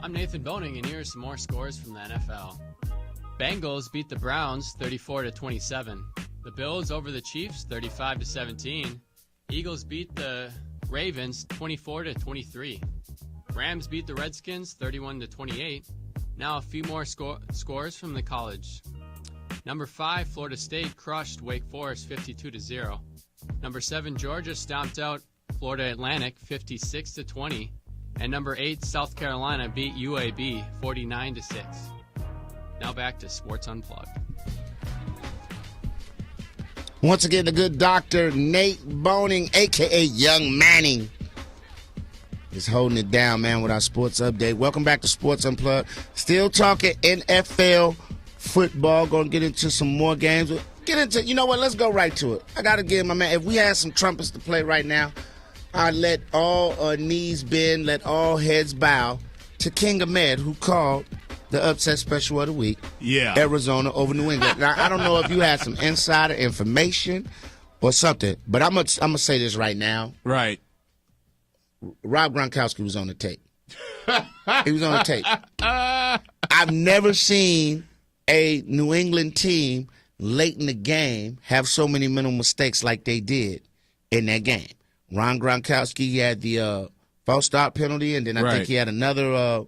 I'm Nathan Boning, and here are some more scores from the NFL. Bengals beat the Browns 34-27. The Bills over the Chiefs 35-17. Eagles beat the Ravens 24-23. Rams beat the Redskins 31-28. Now a few more scores from the college. Number 5, Florida State crushed Wake Forest 52-0. Number 7, Georgia stomped out Florida Atlantic 56-20. And number 8, South Carolina beat UAB 49-6. Now back to Sports Unplugged. Once again, the good Dr. Nate Boning, a.k.a. Young Manning, is holding it down, man, with our sports update. Welcome back to Sports Unplugged. Still talking NFL football. Going to get into some more games. You know what? Let's go right to it. I got to give my man, if we had some trumpets to play right now, I'd let all knees bend, let all heads bow to King Ahmed, who called the upset special of the week. Yeah. Arizona over New England. Now, I don't know if you had some insider information or something, but I'm gonna say this right now. Right. Rob Gronkowski was on the tape. He was on the tape. I've never seen a New England team late in the game have so many mental mistakes like they did in that game. Ron Gronkowski, he had the false start penalty, and then I think he had another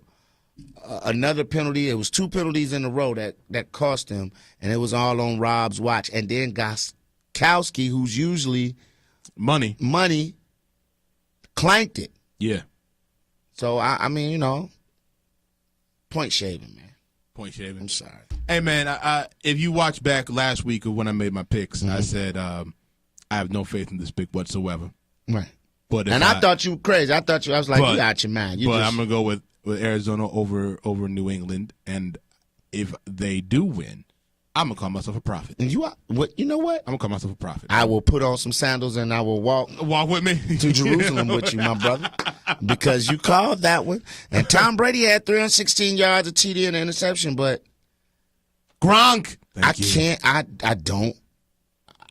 penalty. It was 2 penalties in a row that cost him, and it was all on Rob's watch. And then Gronkowski, who's usually money, clanked it. Yeah. So, I mean, you know, point shaving, man. Point shaving. I'm sorry. Hey, man, if you watch back last week of when I made my picks, I said I have no faith in this pick whatsoever. Right. But I thought you were crazy. I was like, you out your mind. I'm going to go with Arizona over New England, and if they do win, I'm going to call myself a prophet. And you know what? I'm going to call myself a prophet. I will put on some sandals and I will walk with me to Jerusalem with you, my brother, because you called that one. And Tom Brady had 316 yards, a TD, and an interception, but Gronk.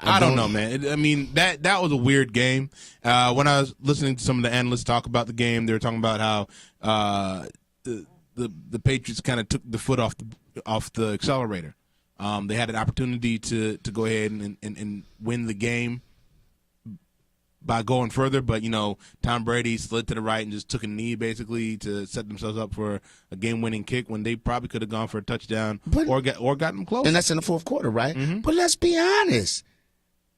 I don't know, man. I mean, that was a weird game. When I was listening to some of the analysts talk about the game, they were talking about how the Patriots kind of took the foot off the accelerator. They had an opportunity to go ahead and win the game by going further, but, you know, Tom Brady slid to the right and just took a knee basically to set themselves up for a game-winning kick when they probably could have gone for a touchdown or gotten them close. And that's in the fourth quarter, right? Mm-hmm. But let's be honest.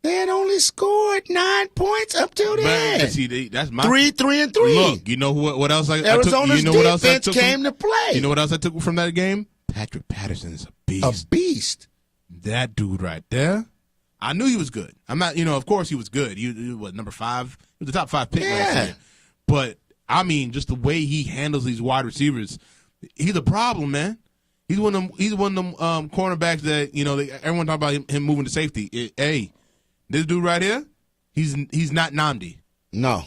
They had only scored 9 points up till then. See, that's my 3-3-3. Look, you know what else Arizona's defense came to play. You know what else I took from that game? Patrick Patterson is a beast. A beast. That dude right there. I knew he was good. I'm not, of course he was good. He was number 5? He was the top 5 pick last year. But, I mean, just the way he handles these wide receivers, he's a problem, man. He's one of them cornerbacks that, everyone talk about him moving to safety. Hey, this dude right here, he's not Nnamdi. No.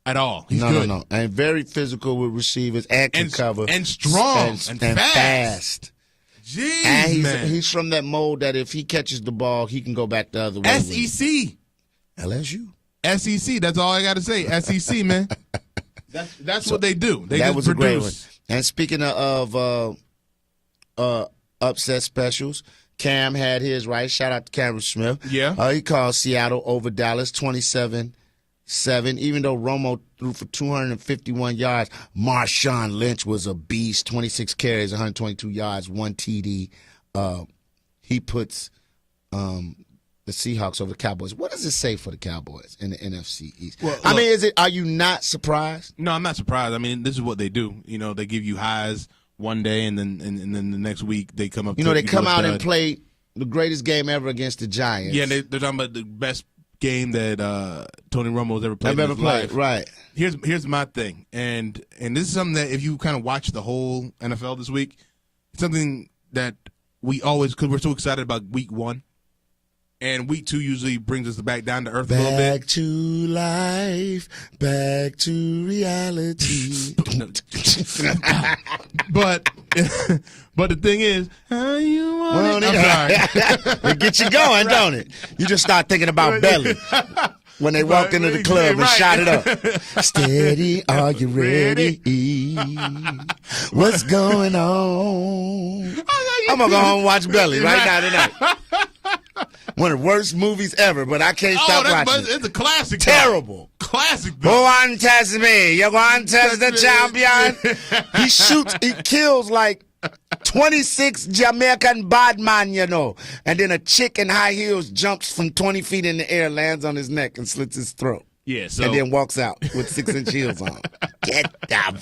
At all. He's good. No. And very physical with receivers and can cover. And strong and fast. Jeez, and man. He's from that mold that if he catches the ball, he can go back the other way. SEC. LSU. SEC. That's all I got to say. SEC, man. That's what they do. They that just was produce. A great one. And speaking of upset specials, Cam had his, right? Shout out to Cameron Smith. Yeah. He called Seattle over Dallas 27-7. Even though Romo threw for 251 yards, Marshawn Lynch was a beast. 26 carries, 122 yards, 1 TD. He puts the Seahawks over the Cowboys. What does it say for the Cowboys in the NFC East? Well, look, are you not surprised? No, I'm not surprised. I mean, this is what they do. They give you highs one day, and then the next week they come up. They come out and play the greatest game ever against the Giants. Yeah, they're talking about the best game that Tony Romo's ever played in his life. Right. Here's my thing, and this is something that if you kind of watch the whole NFL this week, it's something that we always, because we're so excited about week 1. And week 2 usually brings us back down to earth a little bit. Back to life, back to reality. But the thing is, how you want it? I'm sorry. It gets you going, don't it? You just start thinking about belly. when they walked into the club and shot it up. Steady, are you ready? What's going on? I'm going to go home and watch Belly right now tonight. One of the worst movies ever, but I can't stop watching it. It's a classic. Terrible. Classic. Go on, test me. You go on, test the champion. He kills like 26 Jamaican bad man, you know. And then a chick in high heels jumps from 20 feet in the air, lands on his neck, and slits his throat. Yeah, so. And then walks out with 6-inch heels on. Get the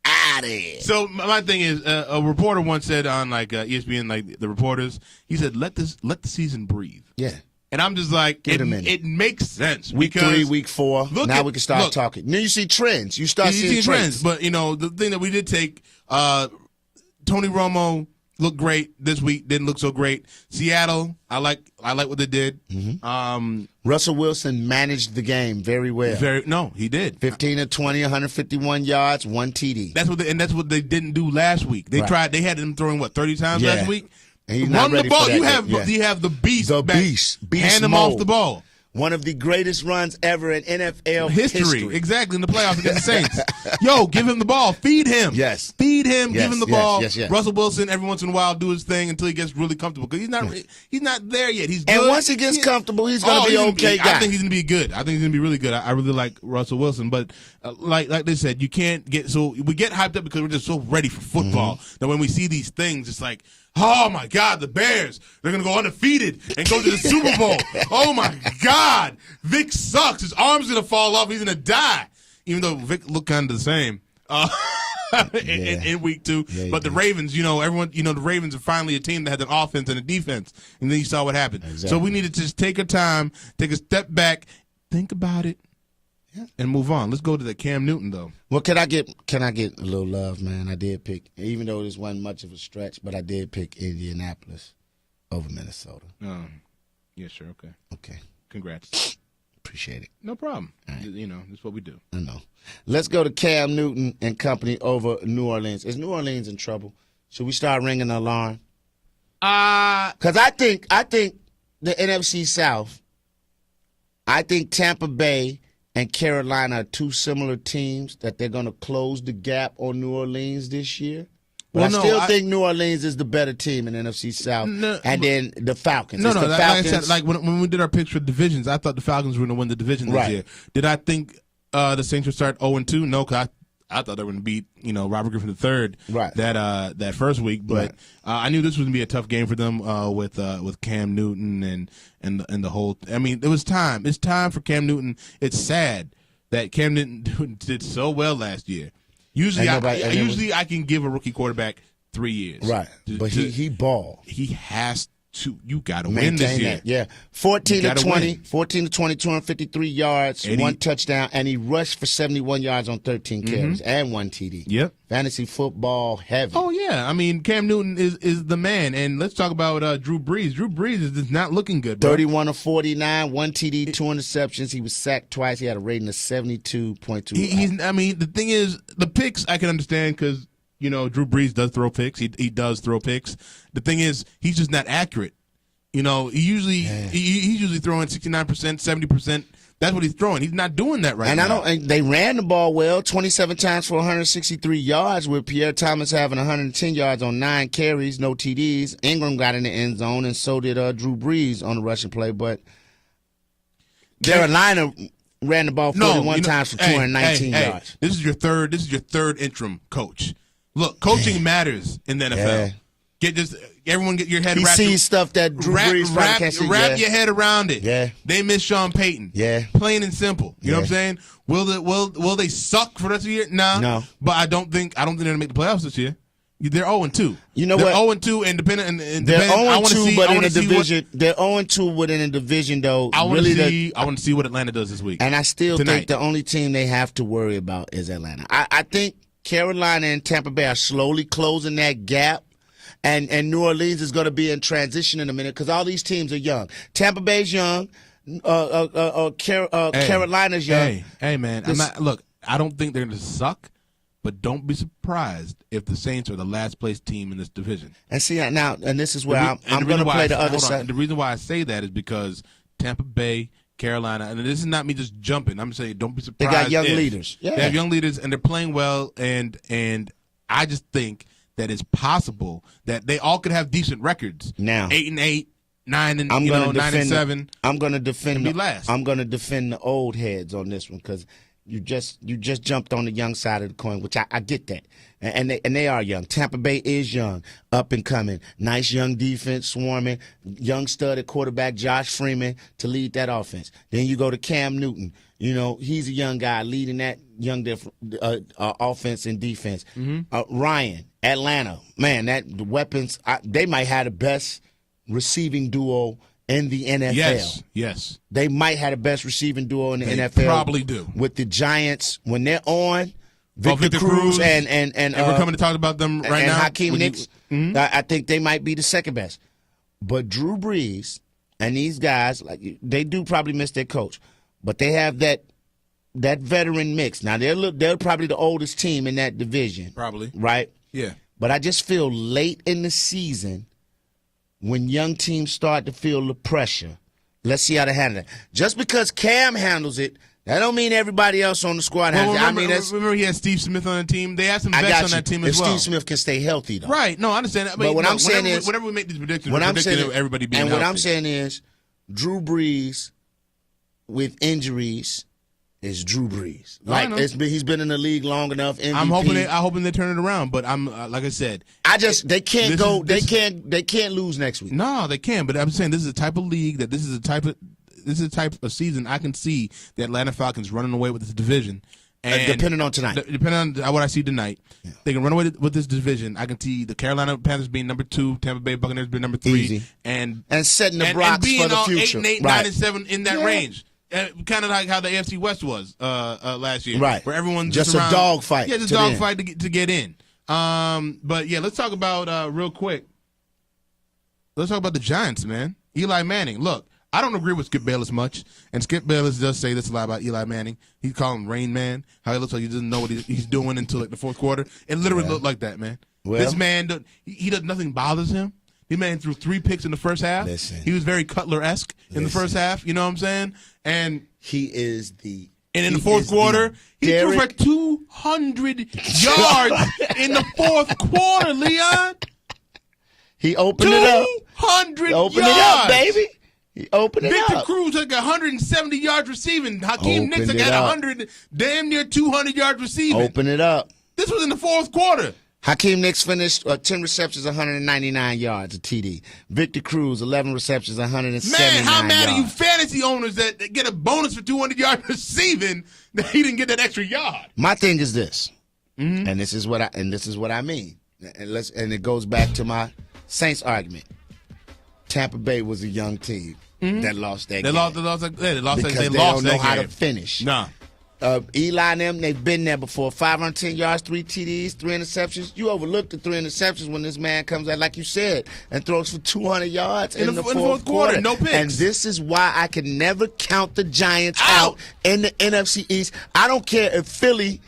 out of here. So my thing is, a reporter once said on like ESPN, like the reporters, he said, let the season breathe. Yeah. And I'm just like, it makes sense. Week 3, week 4. Now we can start talking. Then you see trends. You start seeing trends. But, you know, the thing that we did take, Tony Romo looked great this week. Didn't look so great. Seattle, I like what they did. Mm-hmm. Russell Wilson managed the game very well. No, he did. 15 of 20, 151 yards, 1 TD. That's what they didn't do last week. They tried. They had him throwing 30 times last week. And he's not ready the ball. For that You have the beast. The back. beast. Hand him off the ball. One of the greatest runs ever in NFL history. Exactly, in the playoffs against the Saints. Yo, give him the ball. Feed him. Yes. Feed him. Give him the ball. Yes. Russell Wilson, every once in a while, do his thing until he gets really comfortable. Because he's not there yet. He's good. And once he gets comfortable, he's going to be okay guy. I think he's going to be good. I think he's going to be really good. I really like Russell Wilson. But like they said, you can't get – so we get hyped up because we're just so ready for football that when we see these things, it's like – oh, my God, the Bears. They're going to go undefeated and go to the Super Bowl. Oh, my God. Vic sucks. His arm's going to fall off. He's going to die. Even though Vic looked kind of the same in week 2. But the Ravens, everyone, the Ravens are finally a team that has an offense and a defense. And then you saw what happened. Exactly. So we need to just take our time, take a step back, think about it. Yeah. And move on. Let's go to the Cam Newton, though. Well, can I get a little love, man? I did pick, even though this wasn't much of a stretch, but I did pick Indianapolis over Minnesota. Yeah, sure, okay. Okay. Congrats. Appreciate it. No problem. Right. That's what we do. I know. Let's go to Cam Newton and company over New Orleans. Is New Orleans in trouble? Should we start ringing the alarm? Because I think the NFC South, I think Tampa Bay and Carolina are two similar teams that they're going to close the gap on New Orleans this year. But I still think New Orleans is the better team in NFC South. Then the Falcons. Falcons. Like I said, like when we did our picks for divisions, I thought the Falcons were going to win the division this year. Did I think the Saints would start 0-2? No, because I thought they were going to beat Robert Griffin III that first week. But I knew this was going to be a tough game for them with Cam Newton and the whole. I mean, it was time. It's time for Cam Newton. It's sad that Cam Newton did so well last year. Usually, I can give a rookie quarterback 3 years. Right, but he balled. He has to. You got to win this year. That. Yeah, 14 to 20, 253 yards, 1 touchdown, and he rushed for 71 yards on 13 carries and 1 TD. Yep. Fantasy football heavy. Oh yeah, I mean Cam Newton is the man, and let's talk about Drew Brees. Drew Brees is not looking good. Bro. 31 of 49, 1 TD, 2 interceptions. He was sacked twice. He had a rating of 72.2. I mean, the thing is, the picks I can understand because Drew Brees does throw picks. He does throw picks. The thing is, he's just not accurate. He's usually throwing 69%, 70%. That's what he's throwing. He's not doing that right now. And they ran the ball well, 27 times for 163 yards, with Pierre Thomas having 110 yards on 9 carries, no TDs. Ingram got in the end zone, and so did Drew Brees on the rushing play. But Carolina ran the ball 41 times for 219 yards. This is your third interim coach. Look, coaching matters in the NFL. Everyone get your head wrapped. He sees stuff that Drew Brees can't see. Wrap your head around it. Yeah. They miss Sean Payton. Yeah. Plain and simple. You know what I'm saying? Will they suck for the rest of the year? No. But I don't think they're gonna make the playoffs this year. They're 0-2. You know they're what? 0-2 and depending. They're 0-2, but in a division. They're 0-2 within a division, though. I want to see what Atlanta does this week. And I still think the only team they have to worry about is Atlanta. I think Carolina and Tampa Bay are slowly closing that gap. And New Orleans is going to be in transition in a minute because all these teams are young. Tampa Bay's young. Carolina's young. Hey, man. I don't think they're going to suck, but don't be surprised if the Saints are the last place team in this division. And see now, and this is where I'm going to play the other side. The reason why I say that is because Tampa Bay, Carolina, and this is not me just jumping. I'm saying don't be surprised. They got young leaders. Yeah. They have young leaders, and they're playing well. And I just think that it's possible that they all could have decent records. Now 8-8, 9 and 9-7. I'm going to defend. Be last. I'm going to defend the old heads on this one because you just jumped on the young side of the coin, which I get that. And they are young. Tampa Bay is young, up and coming. Nice young defense swarming. Young stud at quarterback Josh Freeman to lead that offense. Then you go to Cam Newton. You know, he's a young guy leading that young offense and defense. Ryan, Atlanta. Man, the weapons, they might have the best receiving duo in the NFL. Yes. They might have the best receiving duo in the NFL. They probably do. With the Giants, when they're on, Victor Cruz and we're coming to talk about them right now. And Hakeem Nicks, I think they might be the second best. But Drew Brees and these guys, they do probably miss their coach, but they have that veteran mix. Now they're probably the oldest team in that division, probably, right? Yeah. But I just feel late in the season when young teams start to feel the pressure. Let's see how they handle it. Just because Cam handles it, that don't mean everybody else on the squad has it. Remember he had Steve Smith on the team? They had some vets on that team as well. If Steve Smith can stay healthy, though. Right. No, I understand that. But what I'm saying is, whenever we make these predictions, we're predicting everybody being healthy. And what I'm saying is, Drew Brees with injuries is Drew Brees. He's been in the league long enough. MVP. I'm hoping they turn it around. But I'm like I said, they can't lose next week. No, they can't. But I'm saying this is the type of league that this is the type of season I can see the Atlanta Falcons running away with this division. And depending on tonight. Depending on what I see tonight. Yeah. They can run away with this division. I can see the Carolina Panthers being number 2, Tampa Bay Buccaneers being number 3. Easy. And setting the Brocs for the future. 8-8, 9-7 in that range. Kind of like how the AFC West was last year. Right. Where everyone's just around, a dogfight. Yeah, just a dogfight to get in. But, yeah, let's talk about, real quick, let's talk about the Giants, man. Eli Manning. Look. I don't agree with Skip Bayless much, and Skip Bayless does say this a lot about Eli Manning. He called him Rain Man, how he looks like he doesn't know what he's doing until the fourth quarter. It literally looked like that, man. Well, this man, he does nothing bothers him. This man threw 3 picks in the first half. He was very Cutler-esque in the first half. You know what I'm saying? And he is the. And in the fourth quarter, he threw for 200 yards in the fourth quarter, Leon. He opened it up. 200 yards. Open it up, baby. He opened it Victor up. Cruz had 170 yards receiving. Hakeem Nicks got 100, damn near 200 yards receiving. Open it up. This was in the fourth quarter. Hakeem Nicks finished 10 receptions, 199 yards, a TD. Victor Cruz, 11 receptions, 179 yards. Man, how mad are you fantasy owners that get a bonus for 200 yards receiving that he didn't get that extra yard? My thing is this, and this is what I mean, and it goes back to my Saints argument. Tampa Bay was a young team that lost that game. They lost because they don't know how to finish. Nah. Eli and them, they've been there before. 510 yards, 3 TDs, 3 interceptions. You overlook the 3 interceptions when this man comes out, like you said, and throws for 200 yards in the fourth quarter. No picks. And this is why I can never count the Giants out in the NFC East. I don't care if Philly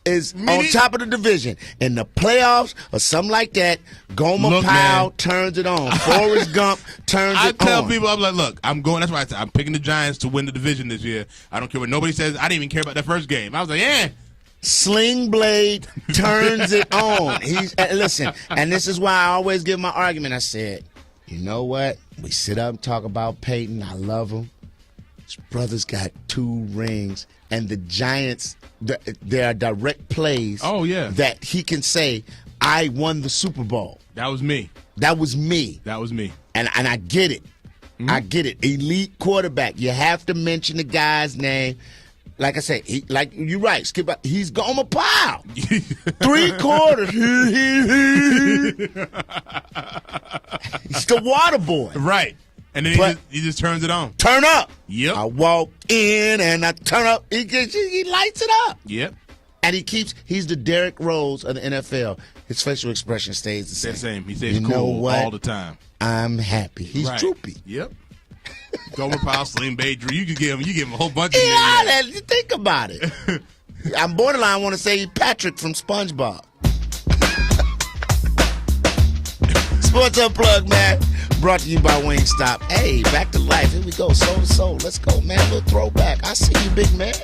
is on top of the division in the playoffs or something like that. Gomer Pyle turns it on. Forrest Gump turns it on. I tell people, I'm like, look, I'm going. That's why I'm picking the Giants to win the division this year. I don't care what nobody says. I didn't even care about that first game. I was like, Sling Blade turns it on. Listen, and this is why I always give my argument. I said, you know what? We sit up and talk about Peyton. I love him. His brother's got 2 rings. And the Giants, there are direct plays that he can say, I won the Super Bowl. That was me. That was me. That was me. And I get it. I get it. Elite quarterback. You have to mention the guy's name. Like I said, like you're right, Skip. He's Gomer Pyle. 3 quarters. He's the water boy. Right. And then he just turns it on. Turn up. Yep. I walk in and I turn up. He lights it up. Yep. And he's the Derrick Rose of the NFL. His facial expression stays the same. He stays cool all the time. I'm happy. He's droopy. Yep. Gomer Pyle, Sling Blade, Drew. You give him a whole bunch of think about it. I'm borderline want to say Patrick from SpongeBob. Sports Unplugged, man. Brought to you by Wingstop. Hey, back to life. Here we go. Soul to soul. Let's go, man. Little throwback. I see you, big man.